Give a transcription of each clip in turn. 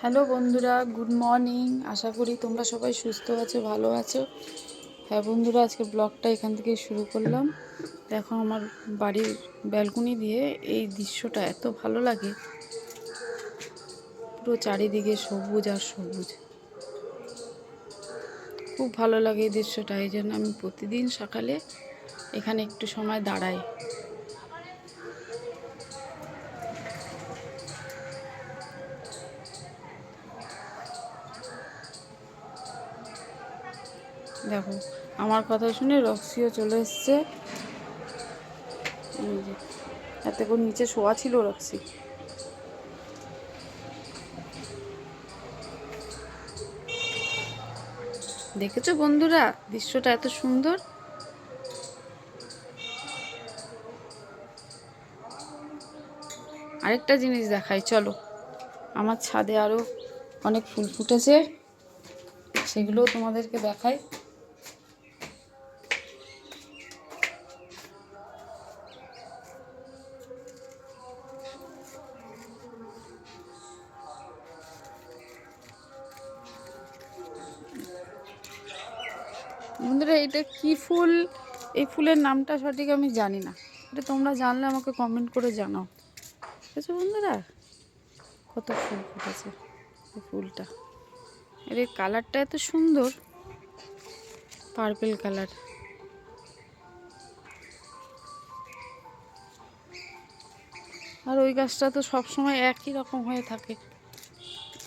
Hello বন্ধুরা, good morning. আশা করি তোমরা সবাই সুস্থ আছো, ভালো আছো। হ্যাঁ বন্ধুরা, আজকে ব্লগটা এখান থেকে শুরু করলাম। দেখো আমার বাড়ির ব্যালকনি দিয়ে এই দৃশ্যটা এত ভালো লাগে, পুরো চারিদিকে সবুজ আর সবুজ, খুব ভালো লাগে এই দৃশ্যটা। এই জন্য আমি প্রতিদিন সকালে এখানে একটু সময় দাঁড়াই। দেখো আমার কথা শুনে রক্সিও চলে এসছে। এই যে এতক্ষণ নিচে শোয়া ছিল রক্সি। দেখেছো বন্ধুরা দৃশ্যটা এত সুন্দর। আরেকটা জিনিস দেখাই, চলো। আমার ছাদে আরও অনেক ফুল ফুটেছে, সেগুলোও তোমাদেরকে দেখাই। বন্ধুরা এটা কি ফুল? এই ফুলের নামটা সঠিক আমি জানি না, এটা তোমরা জানলে আমাকে কমেন্ট করে জানাও। বুঝেছো বন্ধুরা, কত ফুল ফুটেছে এই ফুলটা। এর কালারটা এত সুন্দর, পার্পেল কালার। আর ওই গাছটা তো সবসময় একই রকম হয়ে থাকে,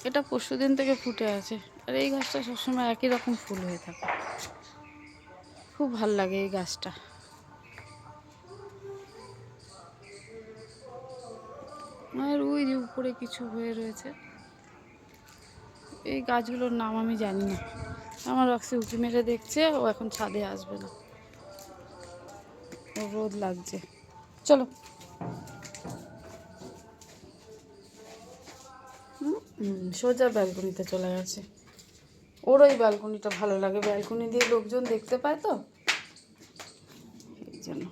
এটা পরশুদিন থেকে ফুটে আছে। আর এই গাছটা সবসময় একই রকম ফুল হয়ে থাকে, খুব ভাল লাগে এই গাছটা। আর ওই যে উপরে কিছু হয়ে রয়েছে, এই গাছগুলোর নাম আমি জানি না। আমার রক্সি উঁকি মেরে দেখছে, ও এখন ছাদে আসবে না, ও রোদ লাগছে। চলো। সোজা ব্যালকনিতে চলে গেছে। ওর ওই ব্যালকনিটা ভালো লাগে, ব্যালকনি দিয়ে লোকজন দেখতে পায় তো, এই জন্য।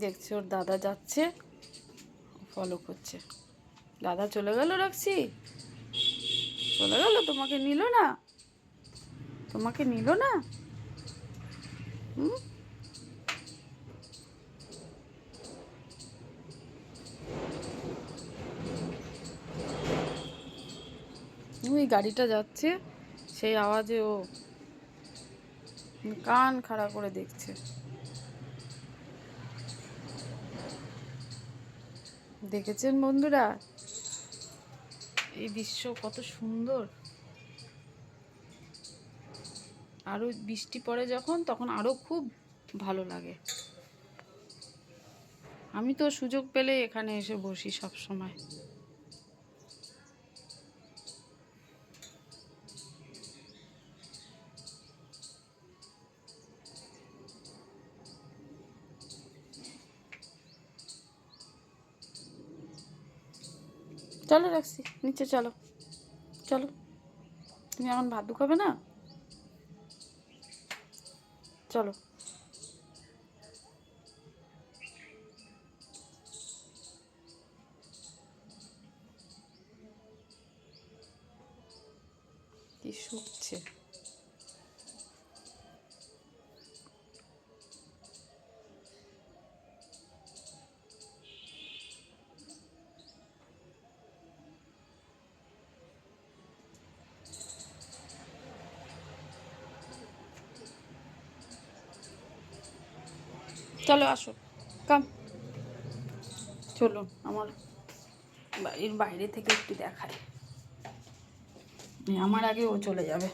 দেখছি ওর দাদা যাচ্ছে, ফলো করছে। দাদা চলে গেল, রাখছি চলে গেল, তোমাকে নিল না, তোমাকে নিল না। হুম, ওই গাড়িটা যাচ্ছে, সেই আওয়াজে ও কান খাড়া করে দেখছে। দেখেছেন বন্ধুরা এই দৃশ্য কত সুন্দর। আরও বৃষ্টি পড়ে যখন, তখন আরও খুব ভালো লাগে। আমি তো সুযোগ পেলে এখানে এসে বসি সব সময়। চলো রাখছি, নিচে চলো। চলো, তুমি এখন ভাত খাবে না? চলো। কি শুকছে। চলো আসো, কাম। চলো আমার বাড়ির বাইরে থেকে একটু দেখাই, আমার আগে ও চলে যাবে।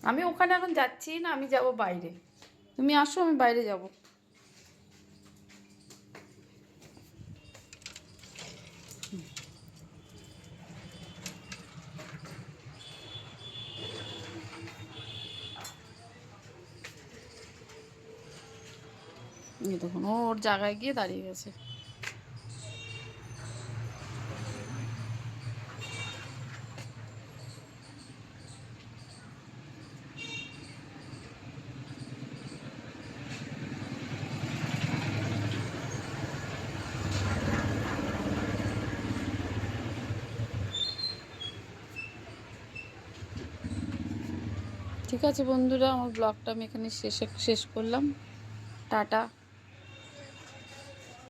আমি ওখানে এখন যাচ্ছি না, আমি যাব বাইরে। তুমি আসো, আমি বাইরে যাব। এই দেখুন ও ওর জায়গায় গিয়ে দাঁড়িয়ে গেছে। ঠিক আছে বন্ধুরা, আমার ব্লগটা আমি এখানে শেষ করলাম। টাটা।